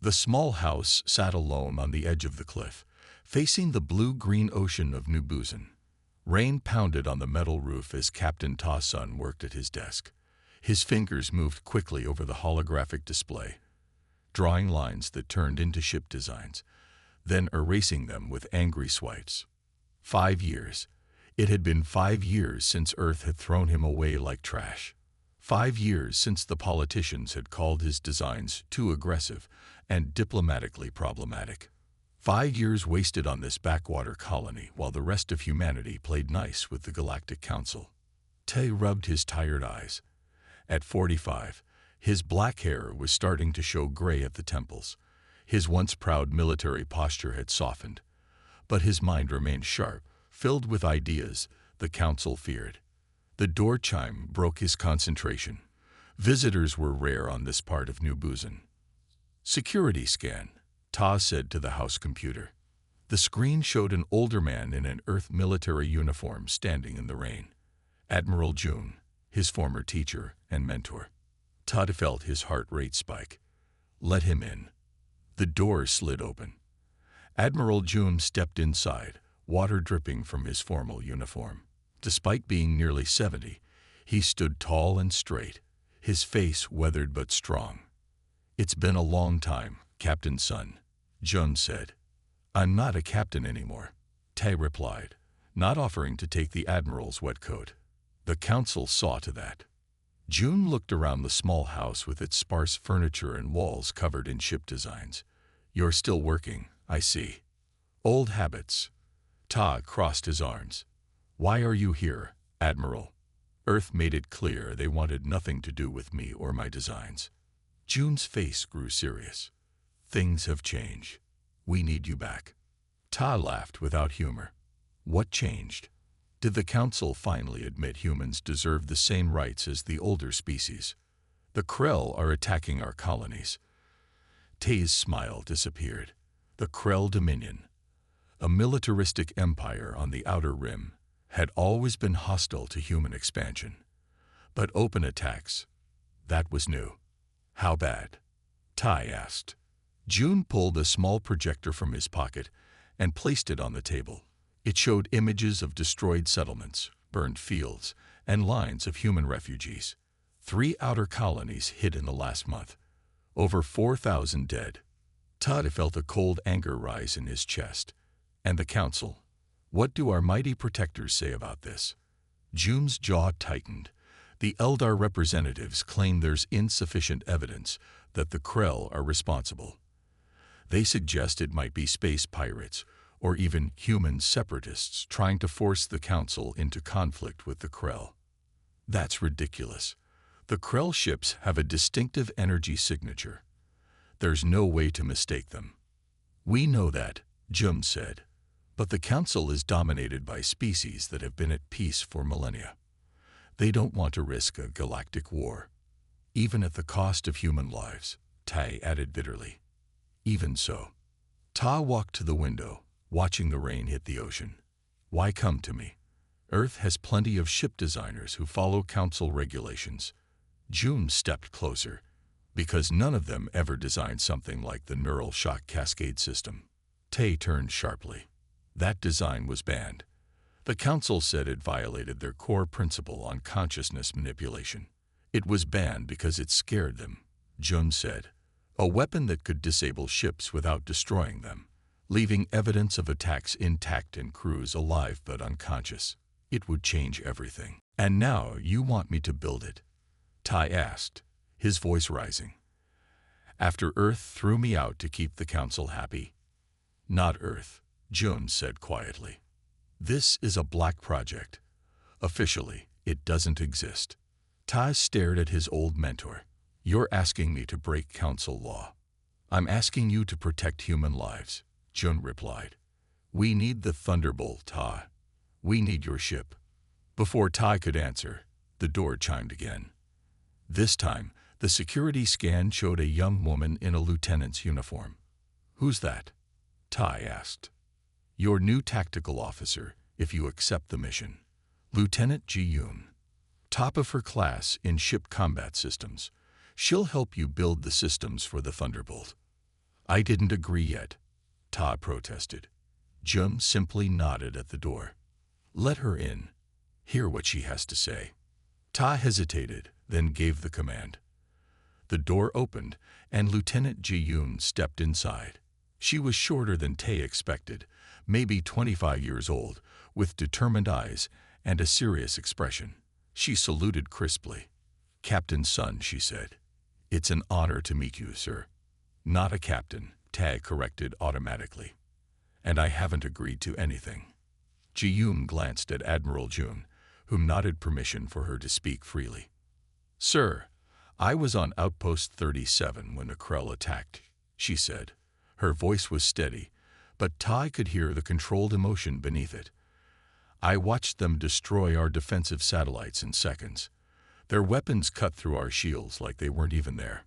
The small house sat alone on the edge of the cliff, facing the blue-green ocean of New Buzan. Rain pounded on the metal roof as Captain Ta-Sun worked at his desk. His fingers moved quickly over the holographic display, drawing lines that turned into ship designs, then erasing them with angry swipes. 5 years. It had been 5 years since Earth had thrown him away like trash. 5 years since the politicians had called his designs too aggressive and diplomatically problematic. 5 years wasted on this backwater colony while the rest of humanity played nice with the Galactic Council. Tay rubbed his tired eyes. At 45, his black hair was starting to show gray at the temples. His once proud military posture had softened, but his mind remained sharp, filled with ideas the Council feared. The door chime broke his concentration. Visitors were rare on this part of New Buzan. "Security scan," Ta said to the house computer. The screen showed an older man in an Earth military uniform standing in the rain. Admiral June, his former teacher and mentor. Ta felt his heart rate spike. "Let him in." The door slid open. Admiral June stepped inside, water dripping from his formal uniform. Despite being nearly 70, he stood tall and straight, his face weathered but strong. "It's been a long time, Captain Sun," Jun said. "I'm not a captain anymore," Tay replied, not offering to take the Admiral's wet coat. The Council saw to that. June looked around the small house with its sparse furniture and walls covered in ship designs. "You're still working, I see." "Old habits." Ta crossed his arms. "Why are you here, Admiral?" "Earth made it clear they wanted nothing to do with me or my designs." June's face grew serious. "Things have changed. We need you back." Ta laughed without humor. "What changed? Did the Council finally admit humans deserve the same rights as the older species? The Krell are attacking our colonies." Tay's smile disappeared. The Krell Dominion, a militaristic empire on the Outer Rim, had always been hostile to human expansion. But open attacks, that was new. "How bad?" Tai asked. June pulled a small projector from his pocket and placed it on the table. It showed images of destroyed settlements, burned fields, and lines of human refugees. 3 outer colonies hit in the last month. Over 4,000 dead. Ta felt a cold anger rise in his chest. "And the Council? What do our mighty protectors say about this?" June's jaw tightened. The Eldar representatives claim there's insufficient evidence that the Krell are responsible. They suggest it might be space pirates, or even human separatists trying to force the Council into conflict with the Krell. That's ridiculous. The Krell ships have a distinctive energy signature. There's no way to mistake them. "We know that," Jum said. "But the Council is dominated by species that have been at peace for millennia. They don't want to risk a galactic war, even at the cost of human lives," Tai added bitterly. "Even so." Ta walked to the window, watching the rain hit the ocean. "Why come to me? Earth has plenty of ship designers who follow Council regulations." June stepped closer, because none of them ever designed something like the neural shock cascade system. Tay turned sharply. "That design was banned. The Council said it violated their core principle on consciousness manipulation. It was banned because it scared them," Jun said. "A weapon that could disable ships without destroying them, leaving evidence of attacks intact and crews alive but unconscious. It would change everything. And now you want me to build it?" Tai asked, his voice rising. "After Earth threw me out to keep the Council happy?" "Not Earth," Jun said quietly. "This is a black project. Officially, it doesn't exist." Tai stared at his old mentor. "You're asking me to break Council law." "I'm asking you to protect human lives," Jun replied. "We need the Thunderbolt, Ta. We need your ship." Before Tai could answer, the door chimed again. This time, the security scan showed a young woman in a lieutenant's uniform. "Who's that?" Tai asked. "Your new tactical officer, if you accept the mission. Lieutenant Ji-yoon. Top of her class in ship combat systems. She'll help you build the systems for the Thunderbolt." I didn't agree yet, Ta protested. Jun simply nodded at the door. Let her in. Hear what she has to say. Ta hesitated, then gave the command. The door opened, and Lieutenant Ji-yoon stepped inside. She was shorter than Tae expected, maybe 25 years old, with determined eyes and a serious expression. She saluted crisply. Captain Sun, she said. It's an honor to meet you, sir. Not a captain, Tae corrected automatically. And I haven't agreed to anything. Ji-yoon glanced at Admiral Jun, whom nodded permission for her to speak freely. Sir, I was on Outpost 37 when the Krell attacked, she said. Her voice was steady, but Tai could hear the controlled emotion beneath it. I watched them destroy our defensive satellites in seconds. Their weapons cut through our shields like they weren't even there.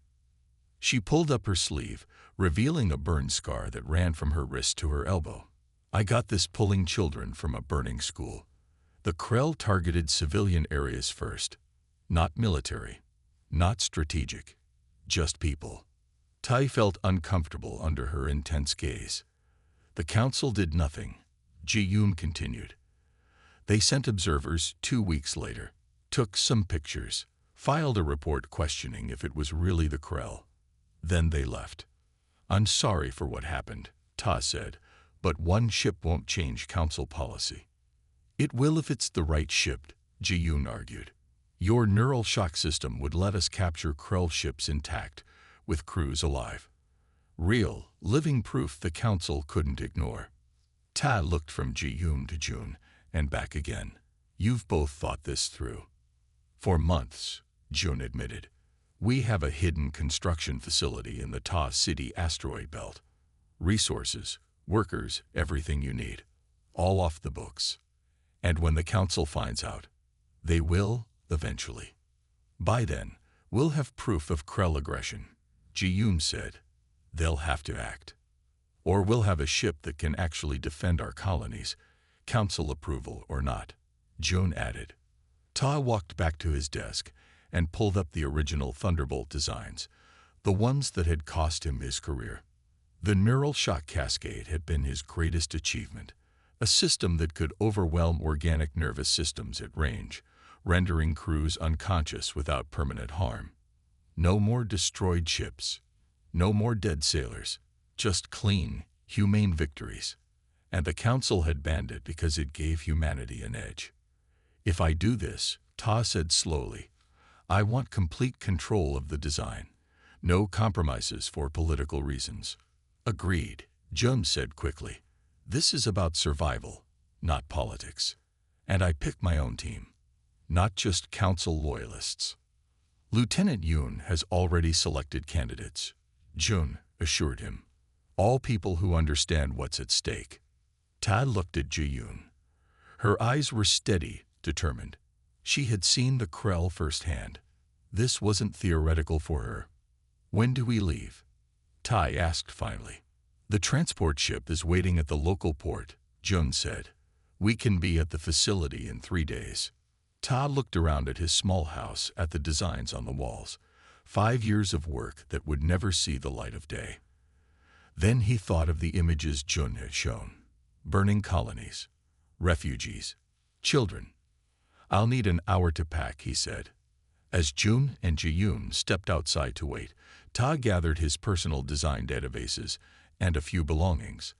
She pulled up her sleeve, revealing a burn scar that ran from her wrist to her elbow. I got this pulling children from a burning school. The Krell targeted civilian areas first. Not military, not strategic, just people. Tai felt uncomfortable under her intense gaze. The council did nothing. Ji-yoon continued. They sent observers 2 weeks later, took some pictures, filed a report questioning if it was really the Krell. Then they left. I'm sorry for what happened, Ta said, but one ship won't change council policy. It will if it's the right ship, Ji-yoon argued. Your neural shock system would let us capture Krell ships intact, with crews alive. Real, living proof the council couldn't ignore. Ta looked from Ji-yoon to Jun, and back again. You've both thought this through. For months, Jun admitted. We have a hidden construction facility in the Ta City asteroid belt. Resources, workers, everything you need. All off the books. And when the council finds out, they will, eventually. By then, we'll have proof of Krell aggression, Ji-yoon said. They'll have to act. Or we'll have a ship that can actually defend our colonies, council approval or not, Jun added. Ta walked back to his desk and pulled up the original Thunderbolt designs, the ones that had cost him his career. The neural shock cascade had been his greatest achievement, a system that could overwhelm organic nervous systems at range, rendering crews unconscious without permanent harm. No more destroyed ships, no more dead sailors, just clean, humane victories. And the council had banned it because it gave humanity an edge. If I do this, Ta said slowly, I want complete control of the design. No compromises for political reasons. Agreed, Jun said quickly. This is about survival, not politics. And I pick my own team, not just council loyalists. Lieutenant Yoon has already selected candidates, Jun assured him. All people who understand what's at stake. Ta looked at Ji-yoon. Her eyes were steady, determined. She had seen the Krell firsthand. This wasn't theoretical for her. When do we leave? Tai asked finally. The transport ship is waiting at the local port, Jun said. We can be at the facility in 3 days. Ta looked around at his small house, at the designs on the walls. 5 years of work that would never see the light of day. Then he thought of the images Jun had shown. Burning colonies, refugees, children. I'll need an hour to pack, he said. As Jun and Ji-yoon stepped outside to wait, Ta gathered his personal design databases and a few belongings.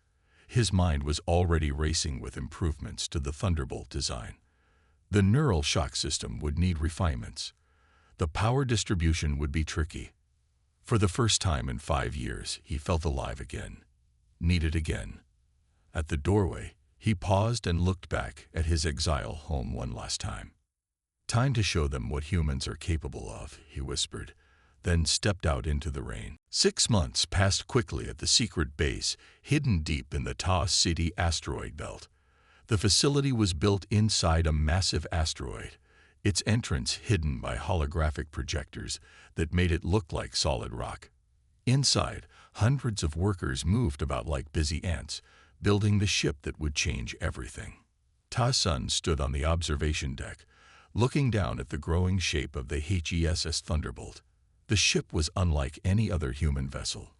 His mind was already racing with improvements to the Thunderbolt design. The neural shock system would need refinements. The power distribution would be tricky. For the first time in 5 years, he felt alive again. Needed again. At the doorway, he paused and looked back at his exile home one last time. Time to show them what humans are capable of, he whispered, then stepped out into the rain. 6 months passed quickly at the secret base, hidden deep in the Ta City asteroid belt. The facility was built inside a massive asteroid, its entrance hidden by holographic projectors that made it look like solid rock. Inside, hundreds of workers moved about like busy ants, building the ship that would change everything. Ta-sun stood on the observation deck, looking down at the growing shape of the HFY Thunderbolt. The ship was unlike any other human vessel.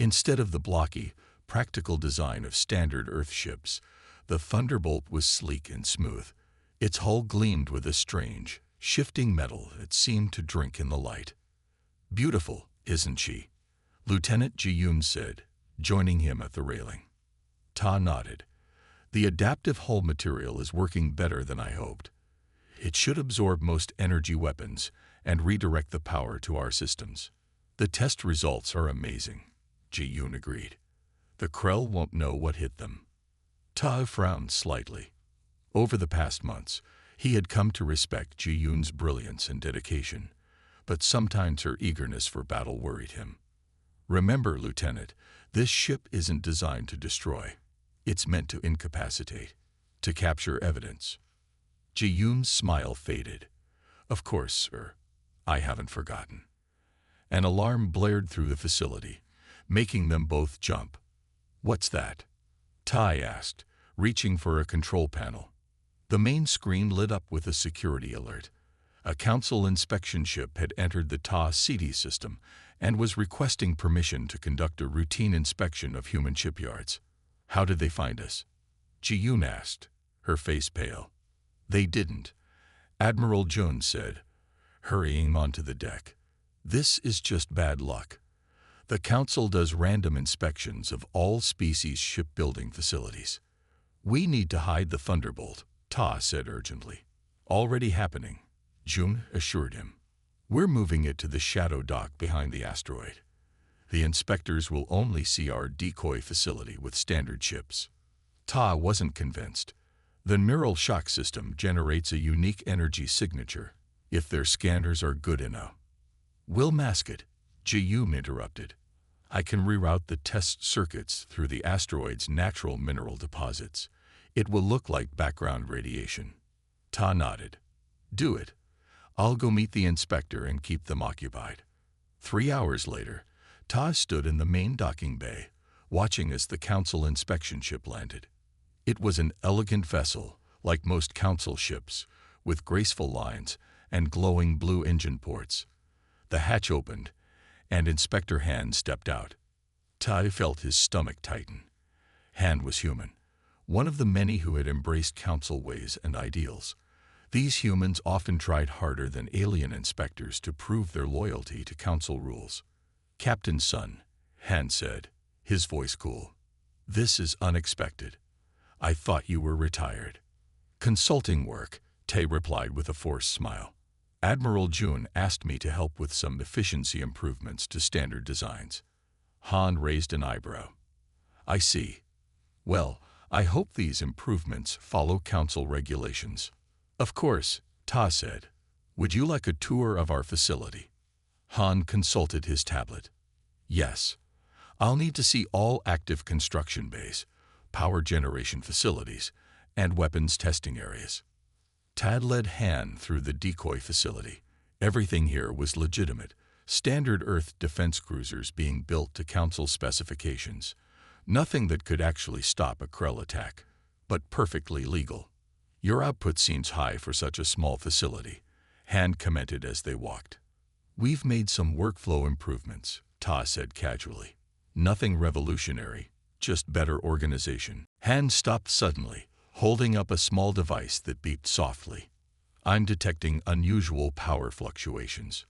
Instead of the blocky, practical design of standard Earth ships, the Thunderbolt was sleek and smooth. Its hull gleamed with a strange, shifting metal that seemed to drink in the light. "Beautiful, isn't she?" Lieutenant Ji-yoon said, joining him at the railing. Ta nodded. "The adaptive hull material is working better than I hoped. It should absorb most energy weapons and redirect the power to our systems." "The test results are amazing," Ji-yoon agreed. "The Krell won't know what hit them." Ta frowned slightly. Over the past months, he had come to respect Ji-yoon's brilliance and dedication, but sometimes her eagerness for battle worried him. "Remember, Lieutenant, this ship isn't designed to destroy. It's meant to incapacitate, to capture evidence." Ji-yoon's smile faded. "Of course, sir. I haven't forgotten." An alarm blared through the facility, making them both jump. "What's that?" Tai asked, reaching for a control panel. The main screen lit up with a security alert. A Council inspection ship had entered the Ta CD system and was requesting permission to conduct a routine inspection of human shipyards. "How did they find us?" Ji-yoon asked, her face pale. "They didn't," Admiral Jun said, hurrying onto the deck. "This is just bad luck. The Council does random inspections of all species shipbuilding facilities. We need to hide the Thunderbolt," Ta said urgently. "Already happening," Jun assured him. "We're moving it to the shadow dock behind the asteroid. The inspectors will only see our decoy facility with standard ships." Ta wasn't convinced. The neural shock system generates a unique energy signature, if their scanners are good enough. "We'll mask it," Ji-yoon interrupted. "I can reroute the test circuits through the asteroid's natural mineral deposits. It will look like background radiation." Ta nodded. "Do it. I'll go meet the inspector and keep them occupied." 3 hours later, Ta stood in the main docking bay, watching as the Council inspection ship landed. It was an elegant vessel, like most Council ships, with graceful lines and glowing blue engine ports. The hatch opened, and Inspector Han stepped out. Tai felt his stomach tighten. Han was human, one of the many who had embraced Council ways and ideals. These humans often tried harder than alien inspectors to prove their loyalty to Council rules. "Captain Sun," Han said, his voice cool. "This is unexpected. I thought you were retired." "Consulting work," Tae replied with a forced smile. "Admiral Jun asked me to help with some efficiency improvements to standard designs." Han raised an eyebrow. "I see. Well, I hope these improvements follow Council regulations." "Of course," Ta said. "Would you like a tour of our facility?" Han consulted his tablet. "Yes. I'll need to see all active construction bays, power generation facilities, and weapons testing areas." Tad led Han through the decoy facility. Everything here was legitimate, standard Earth defense cruisers being built to Council specifications. Nothing that could actually stop a Krell attack, but perfectly legal. "Your output seems high for such a small facility," Han commented as they walked. "We've made some workflow improvements," Ta said casually. "Nothing revolutionary, just better organization." Han stopped suddenly, holding up a small device that beeped softly. "I'm detecting unusual power fluctuations."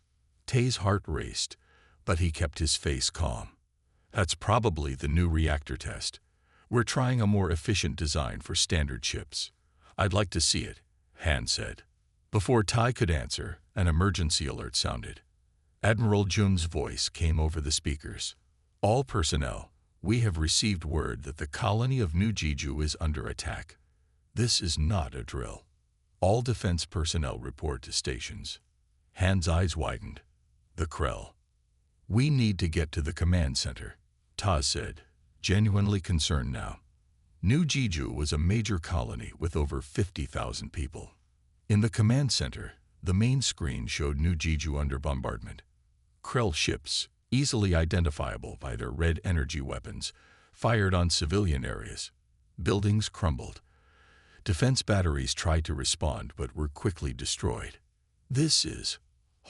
Tae's heart raced, but he kept his face calm. "That's probably the new reactor test. We're trying a more efficient design for standard ships." "I'd like to see it," Han said. Before Tai could answer, an emergency alert sounded. Admiral Jun's voice came over the speakers. "All personnel, we have received word that the colony of New Jeju is under attack. This is not a drill. All defense personnel report to stations." Han's eyes widened. "The Krell." "We need to get to the command center," Ta said, genuinely concerned now. New Jeju was a major colony with over 50,000 people. In the command center, the main screen showed New Jeju under bombardment. Krell ships, easily identifiable by their red energy weapons, fired on civilian areas. Buildings crumbled. Defense batteries tried to respond but were quickly destroyed. "This is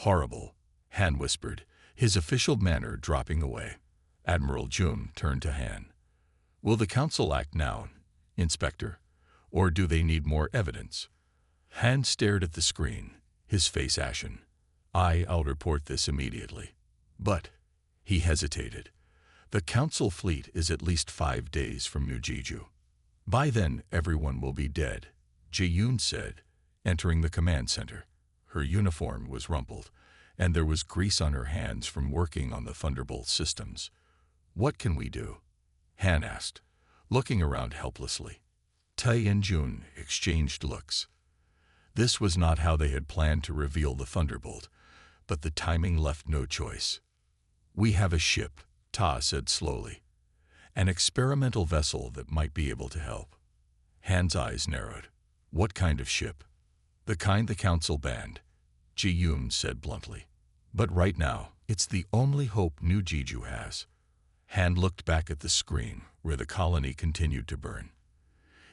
horrible," Han whispered, his official manner dropping away. Admiral June turned to Han. Will the Council act now, Inspector, or do they need more evidence? Han stared at the screen, his face ashen. I'll report this immediately. But, he hesitated, the Council fleet is at least 5 days from New Jeju. By then, everyone will be dead, Ji-yoon said, entering the command center. Her uniform was rumpled, and there was grease on her hands from working on the Thunderbolt systems. What can we do? Han asked, looking around helplessly. Tae and June exchanged looks. This was not how they had planned to reveal the Thunderbolt, but the timing left no choice. We have a ship, Ta said slowly. An experimental vessel that might be able to help. Han's eyes narrowed. What kind of ship? The kind the Council banned, Ji-yoon said bluntly. But right now, it's the only hope New Jeju has. Han looked back at the screen, where the colony continued to burn.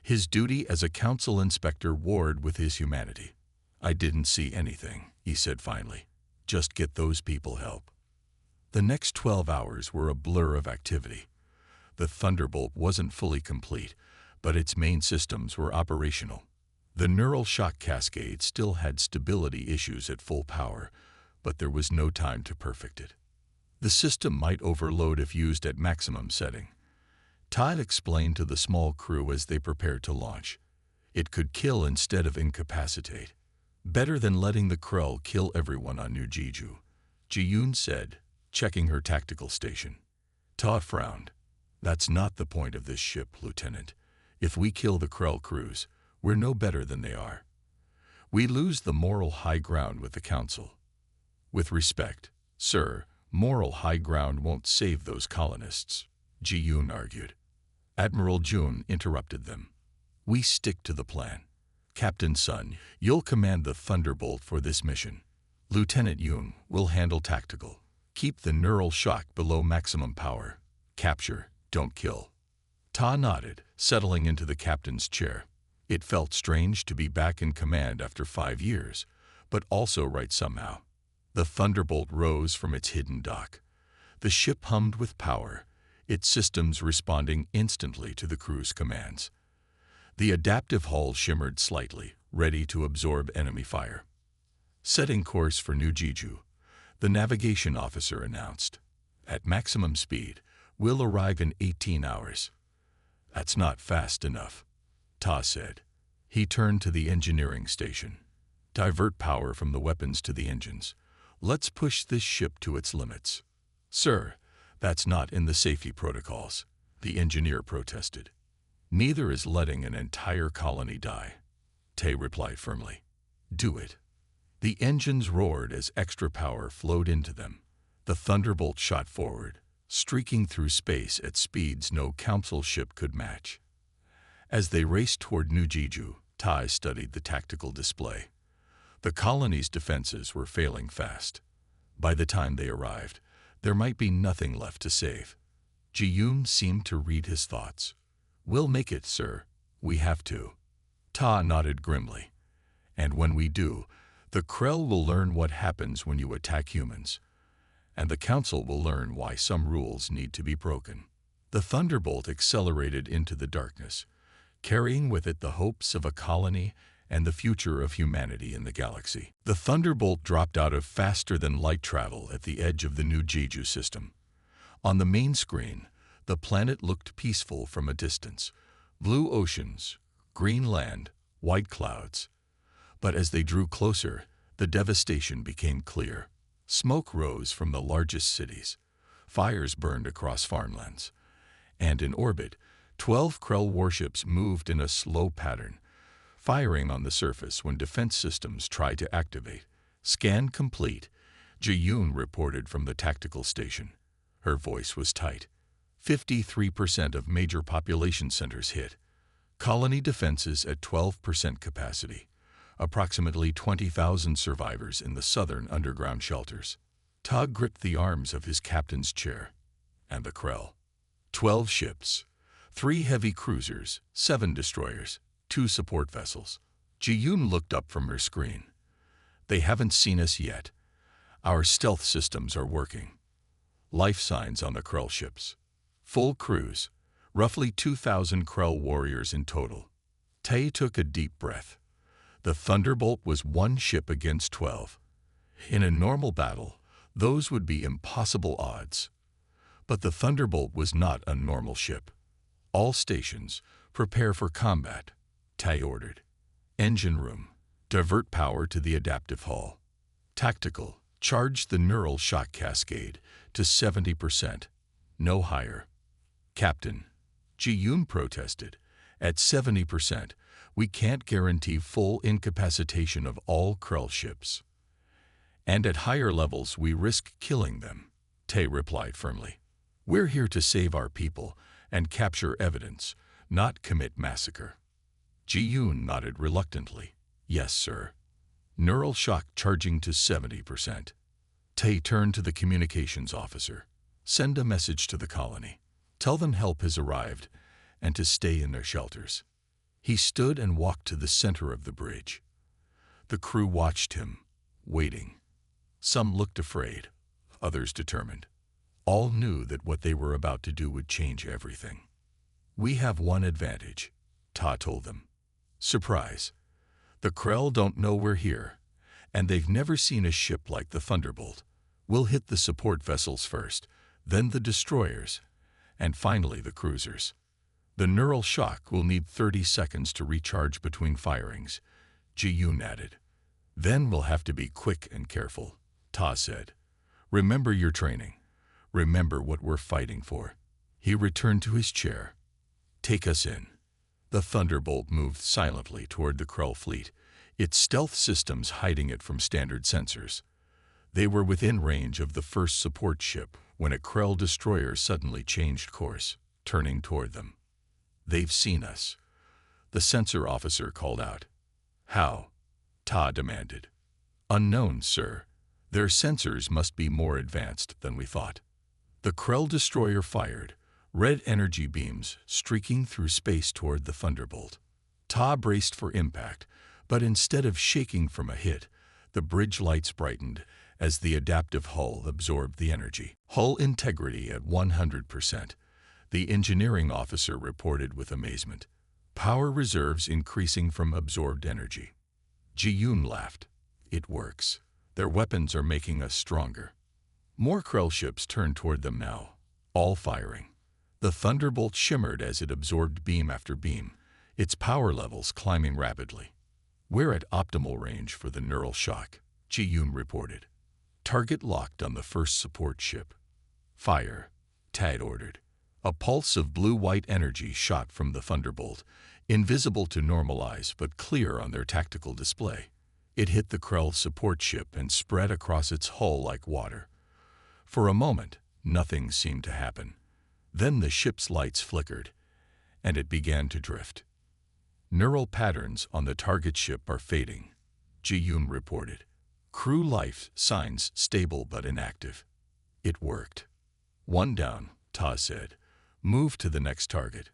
His duty as a Council inspector warred with his humanity. I didn't see anything, he said finally. Just get those people help. The next 12 hours were a blur of activity. The Thunderbolt wasn't fully complete, but its main systems were operational. The neural shock cascade still had stability issues at full power, but there was no time to perfect it. The system might overload if used at maximum setting. Todd explained to the small crew as they prepared to launch. It could kill instead of incapacitate. Better than letting the Krell kill everyone on New Jeju, Ji-yoon said, checking her tactical station. Ta frowned. That's not the point of this ship, Lieutenant. If we kill the Krell crews, we're no better than they are. We lose the moral high ground with the Council. With respect, sir, moral high ground won't save those colonists, Ji-yoon argued. Admiral June interrupted them. We stick to the plan. Captain Sun, you'll command the Thunderbolt for this mission. Lieutenant Yoon will handle tactical. Keep the neural shock below maximum power. Capture, don't kill. Ta nodded, settling into the captain's chair. It felt strange to be back in command after 5 years, but also right somehow. The Thunderbolt rose from its hidden dock. The ship hummed with power, its systems responding instantly to the crew's commands. The adaptive hull shimmered slightly, ready to absorb enemy fire. Setting course for New Jeju, the navigation officer announced. At maximum speed, we'll arrive in 18 hours. That's not fast enough, Ta said. He turned to the engineering station. Divert power from the weapons to the engines. Let's push this ship to its limits. Sir, that's not in the safety protocols, the engineer protested. Neither is letting an entire colony die, Tae replied firmly. Do it. The engines roared as extra power flowed into them. The Thunderbolt shot forward, streaking through space at speeds no Council ship could match. As they raced toward New Jeju, Tai studied the tactical display. The colony's defenses were failing fast. By the time they arrived, there might be nothing left to save. Ji-yoon seemed to read his thoughts. We'll make it, sir. We have to. Ta nodded grimly. And when we do, the Krell will learn what happens when you attack humans. And the Council will learn why some rules need to be broken. The Thunderbolt accelerated into the darkness, carrying with it the hopes of a colony and the future of humanity in the galaxy. The Thunderbolt dropped out of faster-than-light travel at the edge of the New Jeju system. On the main screen, the planet looked peaceful from a distance. Blue oceans, green land, white clouds. But as they drew closer, the devastation became clear. Smoke rose from the largest cities. Fires burned across farmlands. And in orbit, 12 Krell warships moved in a slow pattern, firing on the surface when defense systems tried to activate. Scan complete, Ji-yoon reported from the tactical station. Her voice was tight. 53% of major population centers hit. Colony defenses at 12% capacity. Approximately 20,000 survivors in the southern underground shelters. Tog gripped the arms of his captain's chair. And the Krell. 12 ships. 3 heavy cruisers, 7 destroyers, 2 support vessels. Ji-yoon looked up from her screen. They haven't seen us yet. Our stealth systems are working. Life signs on the Krell ships. Full crews, roughly 2,000 Krell warriors in total. Tay took a deep breath. The Thunderbolt was one ship against 12. In a normal battle, those would be impossible odds. But the Thunderbolt was not a normal ship. All stations, prepare for combat, Tay ordered. Engine room, divert power to the adaptive hull. Tactical, charge the neural shock cascade to 70%, no higher. Captain, Ji-Yoon protested, at 70%, we can't guarantee full incapacitation of all Krell ships. And at higher levels we risk killing them, Tay replied firmly. We're here to save our people and capture evidence, not commit massacre. Ji-Yoon nodded reluctantly. Yes, sir. Neural shock charging to 70%. Tay turned to the communications officer. Send a message to the colony. Tell them help has arrived and to stay in their shelters. He stood and walked to the center of the bridge. The crew watched him, waiting. Some looked afraid, others determined. All knew that what they were about to do would change everything. We have one advantage, Ta told them. Surprise. The Krell don't know we're here, and they've never seen a ship like the Thunderbolt. We'll hit the support vessels first, then the destroyers, and finally the cruisers. The neural shock will need 30 seconds to recharge between firings, Ji-Yoon added. Then we'll have to be quick and careful, Ta said. Remember your training. Remember what we're fighting for. He returned to his chair. Take us in. The Thunderbolt moved silently toward the Krell fleet, its stealth systems hiding it from standard sensors. They were within range of the first support ship when a Krell destroyer suddenly changed course, turning toward them. They've seen us, the sensor officer called out. How? Ta demanded. Unknown, sir. Their sensors must be more advanced than we thought. The Krell destroyer fired, red energy beams streaking through space toward the Thunderbolt. Ta braced for impact, but instead of shaking from a hit, the bridge lights brightened as the adaptive hull absorbed the energy. Hull integrity at 100%, the engineering officer reported with amazement. Power reserves increasing from absorbed energy. Ji-Yoon laughed. It works. Their weapons are making us stronger. More Krell ships turned toward them now, all firing. The Thunderbolt shimmered as it absorbed beam after beam, its power levels climbing rapidly. We're at optimal range for the neural shock, Ji-Yoon reported. Target locked on the first support ship. Fire, Tad ordered. A pulse of blue-white energy shot from the Thunderbolt, invisible to normalize but clear on their tactical display. It hit the Krell support ship and spread across its hull like water. For a moment, nothing seemed to happen. Then the ship's lights flickered, and it began to drift. Neural patterns on the target ship are fading, Ji-Yoon reported. Crew life signs stable but inactive. It worked. One down, Ta said. Move to the next target.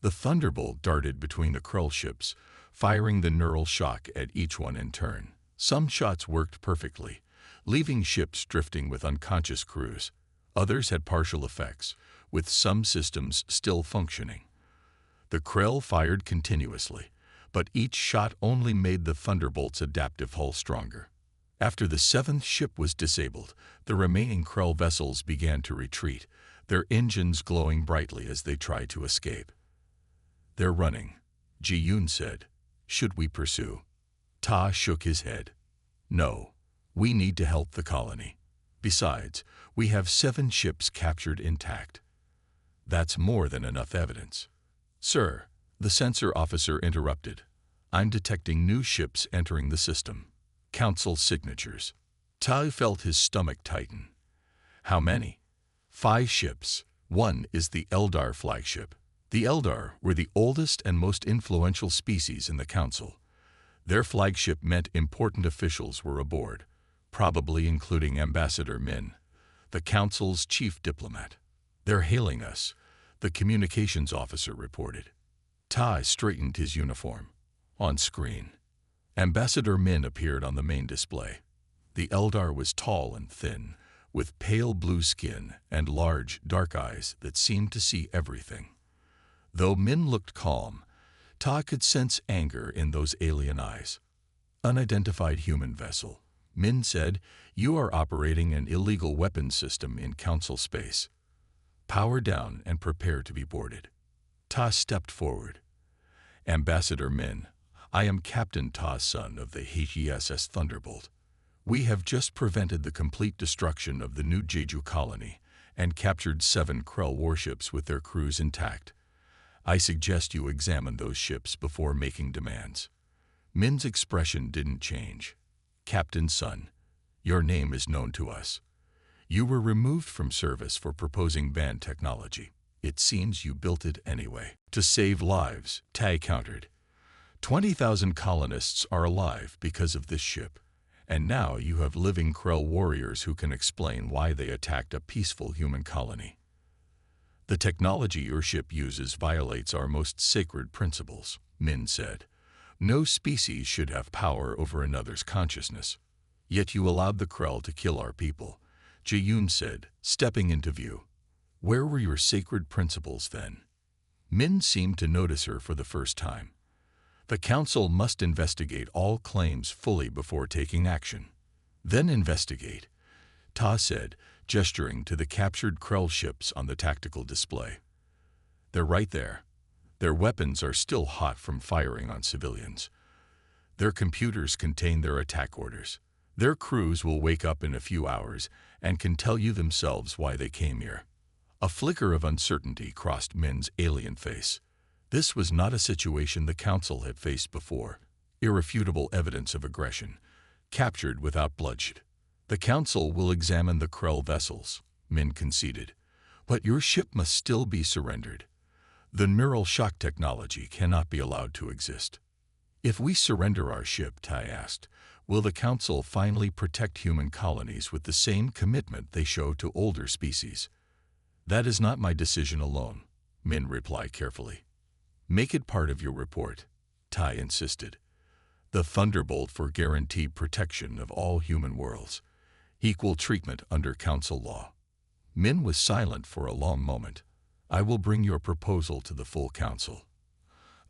The Thunderbolt darted between the Krell ships, firing the neural shock at each one in turn. Some shots worked perfectly, leaving ships drifting with unconscious crews. Others had partial effects, with some systems still functioning. The Krell fired continuously, but each shot only made the Thunderbolt's adaptive hull stronger. After the seventh ship was disabled, the remaining Krell vessels began to retreat, their engines glowing brightly as they tried to escape. They're running, Ji-Yoon said. Should we pursue? Ta shook his head. No, we need to help the colony. Besides, we have 7 ships captured intact. That's more than enough evidence. Sir, the sensor officer interrupted. I'm detecting new ships entering the system. Council signatures. Ta felt his stomach tighten. How many? 5 ships. One is the Eldar flagship. The Eldar were the oldest and most influential species in the Council. Their flagship meant important officials were aboard, probably including Ambassador Min, the Council's chief diplomat. They're hailing us, the communications officer reported. Tai straightened his uniform. On screen, Ambassador Min appeared on the main display. The Eldar was tall and thin, with pale blue skin and large, dark eyes that seemed to see everything. Though Min looked calm, Ta could sense anger in those alien eyes. "Unidentified human vessel," Min said, "you are operating an illegal weapons system in Council space. Power down and prepare to be boarded." Ta stepped forward. "Ambassador Min, I am Captain Ta's son of the HESS Thunderbolt. We have just prevented the complete destruction of the New Jeju colony and captured 7 Krell warships with their crews intact. I suggest you examine those ships before making demands." Min's expression didn't change. "Captain Sun, your name is known to us. You were removed from service for proposing banned technology. It seems you built it anyway. To save lives," Tai countered. 20,000 colonists are alive because of this ship, and now you have living Krell warriors who can explain why they attacked a peaceful human colony. "The technology your ship uses violates our most sacred principles," Min said. "No species should have power over another's consciousness. Yet you allowed the Krell to kill our people," Ji-yoon said, stepping into view. "Where were your sacred principles then?" Min seemed to notice her for the first time. "The Council must investigate all claims fully before taking action. Then investigate," Ta said, gesturing to the captured Krell ships on the tactical display. "They're right there. Their weapons are still hot from firing on civilians. Their computers contain their attack orders. Their crews will wake up in a few hours and can tell you themselves why they came here." A flicker of uncertainty crossed Min's alien face. This was not a situation the Council had faced before. Irrefutable evidence of aggression, captured without bloodshed. "The Council will examine the Krell vessels," Min conceded. "But your ship must still be surrendered. The neural shock technology cannot be allowed to exist." "If we surrender our ship," Tai asked, "will the Council finally protect human colonies with the same commitment they show to older species?" "That is not my decision alone," Min replied carefully. "Make it part of your report," Tai insisted. "The Thunderbolt for guaranteed protection of all human worlds. Equal treatment under Council law." Min was silent for a long moment. "I will bring your proposal to the full Council.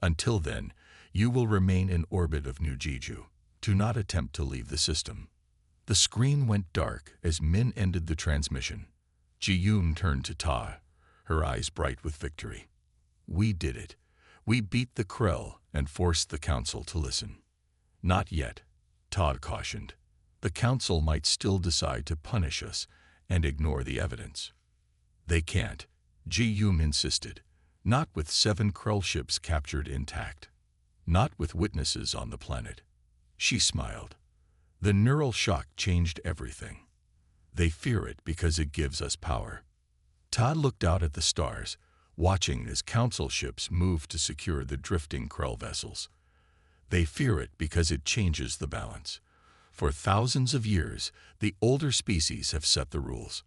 Until then, you will remain in orbit of New Jeju. Do not attempt to leave the system." The screen went dark as Min ended the transmission. Ji-yoon turned to Ta, her eyes bright with victory. "We did it. We beat the Krell and forced the Council to listen." "Not yet," Ta cautioned. "The Council might still decide to punish us and ignore the evidence." "They can't," Ji-yoon insisted. "Not with 7 Krell ships captured intact. Not with witnesses on the planet." She smiled. "The neural shock changed everything. They fear it because it gives us power." Ta looked out at the stars, watching as Council ships moved to secure the drifting Krell vessels. "They fear it because it changes the balance. For thousands of years, the older species have set the rules.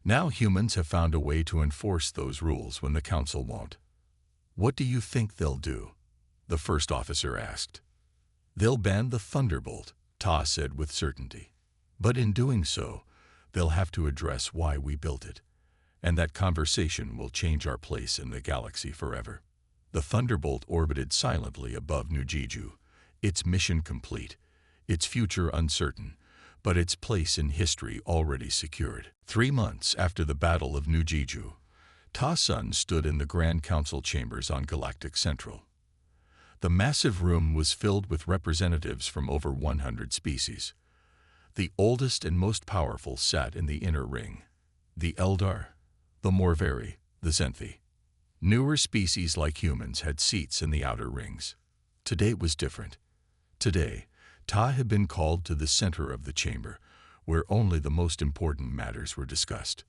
Now humans have found a way to enforce those rules when the Council won't." "What do you think they'll do?" the first officer asked. "They'll ban the Thunderbolt," Ta said with certainty. "But in doing so, they'll have to address why we built it. And that conversation will change our place in the galaxy forever." The Thunderbolt orbited silently above New Jeju, its mission complete, its future uncertain, but its place in history already secured. 3 months after the Battle of New Jeju, Ta's son stood in the Grand Council chambers on Galactic Central. The massive room was filled with representatives from over 100 species. The oldest and most powerful sat in the inner ring: the Eldar, the Morvari, the Zenthi. Newer species like humans had seats in the outer rings. Today was different. Today, Ta had been called to the center of the chamber, where only the most important matters were discussed.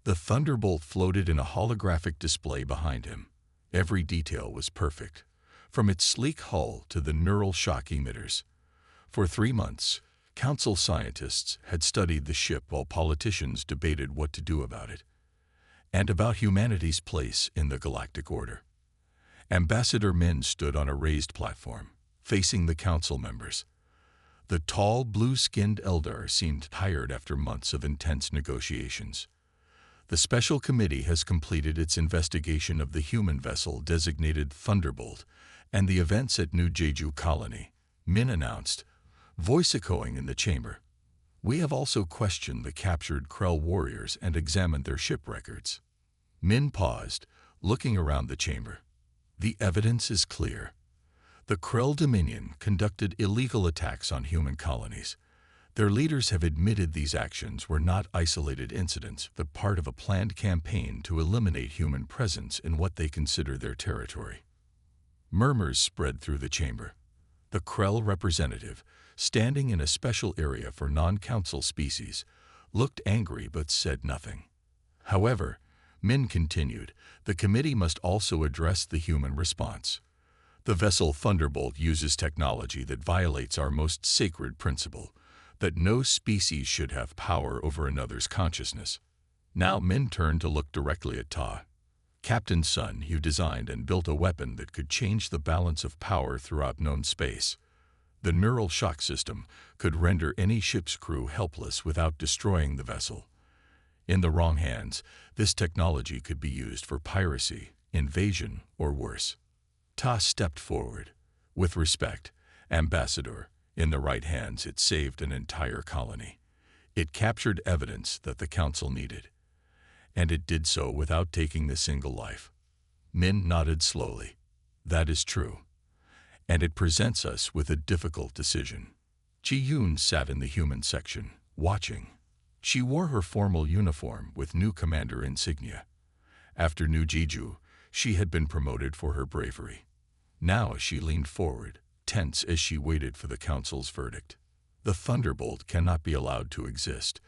The Thunderbolt floated in a holographic display behind him. Every detail was perfect, from its sleek hull to the neural shock emitters. For 3 months, Council scientists had studied the ship while politicians debated what to do about it, and about humanity's place in the galactic order. Ambassador Min stood on a raised platform, facing the Council members. The tall, blue-skinned Eldar seemed tired after months of intense negotiations. The special committee has completed its investigation of the human vessel designated Thunderbolt and the events at New Jeju Colony, Min announced, voice echoing in the chamber. We have also questioned the captured Krell warriors and examined their ship records. Min paused, looking around the chamber. The evidence is clear. The Krell Dominion conducted illegal attacks on human colonies. Their leaders have admitted these actions were not isolated incidents, but part of a planned campaign to eliminate human presence in what they consider their territory. Murmurs spread through the chamber. The Krell representative, standing in a special area for non-council species, looked angry but said nothing. However, Min continued, the committee must also address the human response. The vessel Thunderbolt uses technology that violates our most sacred principle, that no species should have power over another's consciousness. Now Min turned to look directly at Ta. Captain Sun, you designed and built a weapon that could change the balance of power throughout known space. The neural shock system could render any ship's crew helpless without destroying the vessel. In the wrong hands, this technology could be used for piracy, invasion, or worse. Ta stepped forward. With respect, Ambassador, in the right hands it saved an entire colony. It captured evidence that the Council needed. And it did so without taking a single life. Min nodded slowly. That is true. And it presents us with a difficult decision. Ji-yoon sat in the human section, watching. She wore her formal uniform with new commander insignia. After New Jeju, she had been promoted for her bravery. Now she leaned forward, tense as she waited for the Council's verdict. The Thunderbolt cannot be allowed to exist,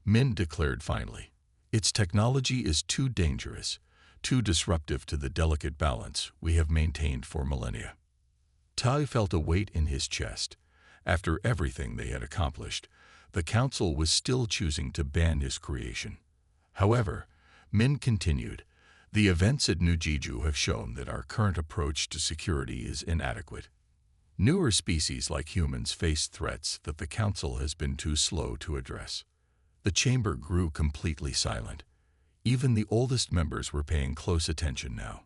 Min declared finally. Its technology is too dangerous, too disruptive to the delicate balance we have maintained for millennia. Tai felt a weight in his chest. After everything they had accomplished, the Council was still choosing to ban his creation. However, Min continued, the events at New Jeju have shown that our current approach to security is inadequate. Newer species like humans face threats that the Council has been too slow to address. The chamber grew completely silent. Even the oldest members were paying close attention now.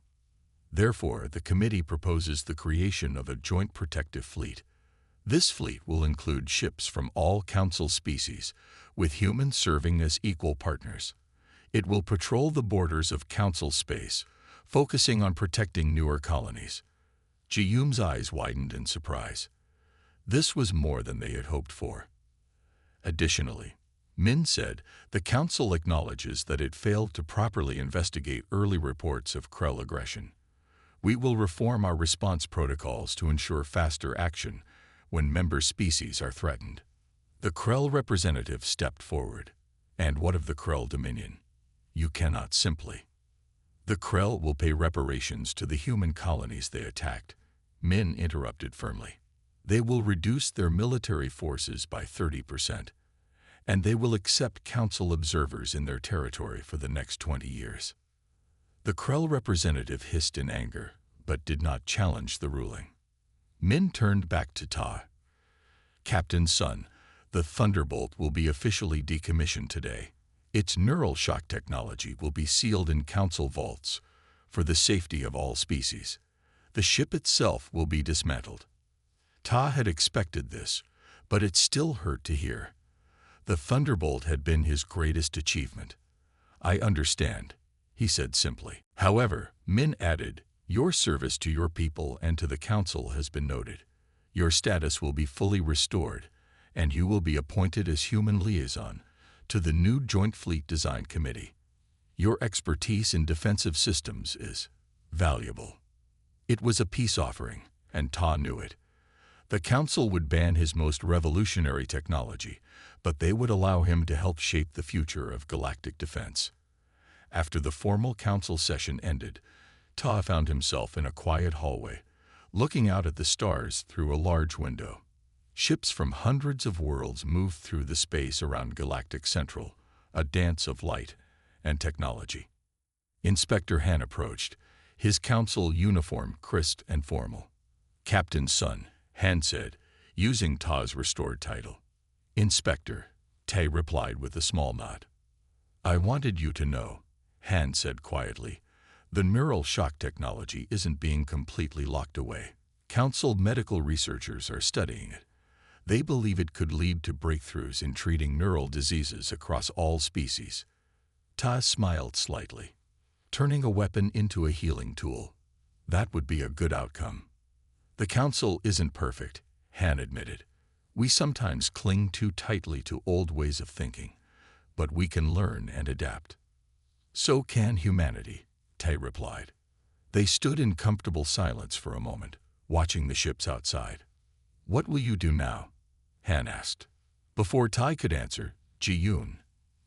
Therefore, the committee proposes the creation of a joint protective fleet. This fleet will include ships from all Council species, with humans serving as equal partners. It will patrol the borders of Council space, focusing on protecting newer colonies. Ji-yoon's eyes widened in surprise. This was more than they had hoped for. Additionally, Min said, the Council acknowledges that it failed to properly investigate early reports of Krell aggression. We will reform our response protocols to ensure faster action when member species are threatened. The Krell representative stepped forward. And what of the Krell Dominion? You cannot simply. The Krell will pay reparations to the human colonies they attacked. Min interrupted firmly. They will reduce their military forces by 30%. And they will accept Council observers in their territory for the next 20 years. The Krell representative hissed in anger, but did not challenge the ruling. Min turned back to Ta. Captain Sun, the Thunderbolt will be officially decommissioned today. Its neural shock technology will be sealed in Council vaults for the safety of all species. The ship itself will be dismantled. Ta had expected this, but it still hurt to hear. The Thunderbolt had been his greatest achievement. I understand, he said simply. However, Min added, your service to your people and to the Council has been noted. Your status will be fully restored, and you will be appointed as human liaison to the new Joint Fleet Design Committee. Your expertise in defensive systems is valuable. It was a peace offering, and Ta knew it. The Council would ban his most revolutionary technology, but they would allow him to help shape the future of galactic defense. After the formal Council session ended, Ta found himself in a quiet hallway, looking out at the stars through a large window. Ships from hundreds of worlds moved through the space around Galactic Central, a dance of light and technology. Inspector Han approached, his Council uniform crisp and formal. Captain Sun, Han said, using Ta's restored title. "Inspector," Tay replied with a small nod. "I wanted you to know," Han said quietly, "the neural shock technology isn't being completely locked away. Council medical researchers are studying it. They believe it could lead to breakthroughs in treating neural diseases across all species." Ta smiled slightly. "Turning a weapon into a healing tool. That would be a good outcome." "The Council isn't perfect," Han admitted. "We sometimes cling too tightly to old ways of thinking, but we can learn and adapt." "So can humanity," Tay replied. They stood in comfortable silence for a moment, watching the ships outside. "What will you do now?" Han asked. Before Tai could answer, Ji-yoon,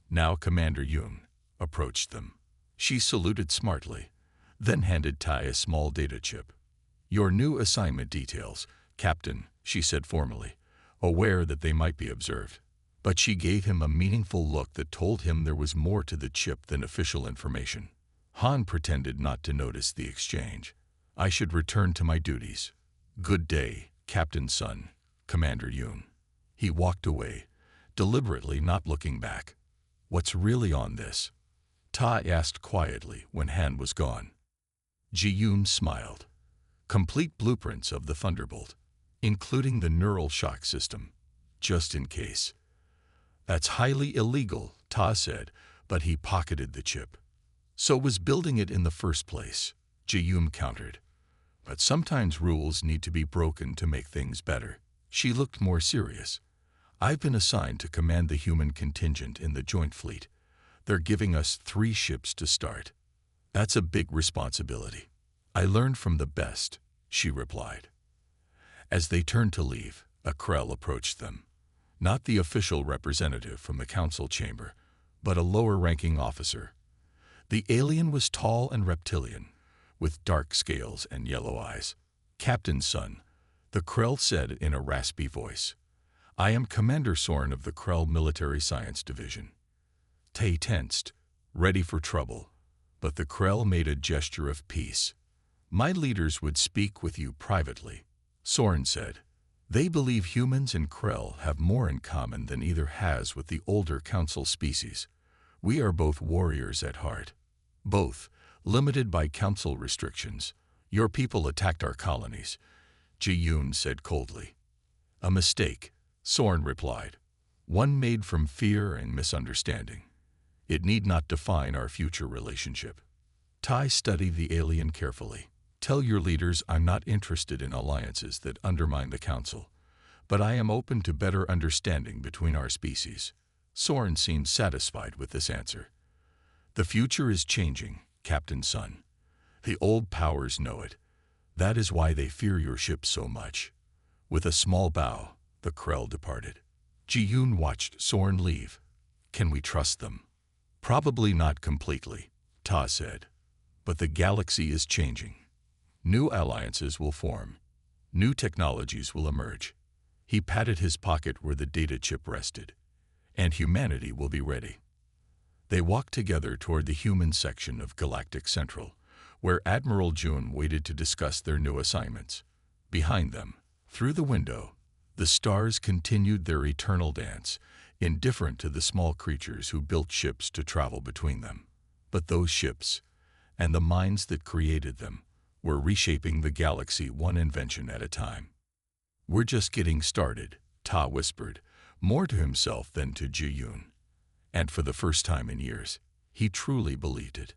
now Commander Yoon, approached them. She saluted smartly, then handed Tai a small data chip. "Your new assignment details, Captain," she said formally, aware that they might be observed. But she gave him a meaningful look that told him there was more to the chip than official information. Han pretended not to notice the exchange. "I should return to my duties. Good day, Captain Sun, Commander Yoon." He walked away, deliberately not looking back. "What's really on this?" Ta asked quietly when Han was gone. Ji-yoon smiled. "Complete blueprints of the Thunderbolt, including the neural shock system, just in case." "That's highly illegal," Ta said, but he pocketed the chip. "So was building it in the first place," Ji-yoon countered. "But sometimes rules need to be broken to make things better." She looked more serious. "I've been assigned to command the human contingent in the Joint Fleet. They're giving us 3 ships to start. That's a big responsibility. I learned from the best," she replied. As they turned to leave, a Krell approached them. Not the official representative from the council chamber, but a lower-ranking officer. The alien was tall and reptilian, with dark scales and yellow eyes. "Captain Sun," the Krell said in a raspy voice. "I am Commander Sorn of the Krell Military Science Division." Tay tensed, ready for trouble, but the Krell made a gesture of peace. "My leaders would speak with you privately," Sorn said. "They believe humans and Krell have more in common than either has with the older council species. We are both warriors at heart. Both, limited by council restrictions. Your people attacked our colonies," Ji-yoon said coldly. "A mistake," Sorn replied. "One made from fear and misunderstanding. It need not define our future relationship." Tai studied the alien carefully. "Tell your leaders I'm not interested in alliances that undermine the council, but I am open to better understanding between our species." Sorn seemed satisfied with this answer. "The future is changing, Captain Sun. The old powers know it. That is why they fear your ship so much." With a small bow, the Krell departed. Ji-yoon watched Sorn leave. "Can we trust them?" "Probably not completely," Ta said. "But the galaxy is changing. New alliances will form. New technologies will emerge." He patted his pocket where the data chip rested. "And humanity will be ready." They walked together toward the human section of Galactic Central, where Admiral June waited to discuss their new assignments. Behind them, through the window, the stars continued their eternal dance, indifferent to the small creatures who built ships to travel between them. But those ships, and the minds that created them, were reshaping the galaxy one invention at a time. "We're just getting started," Ta whispered, more to himself than to Ji-yoon. And for the first time in years, he truly believed it.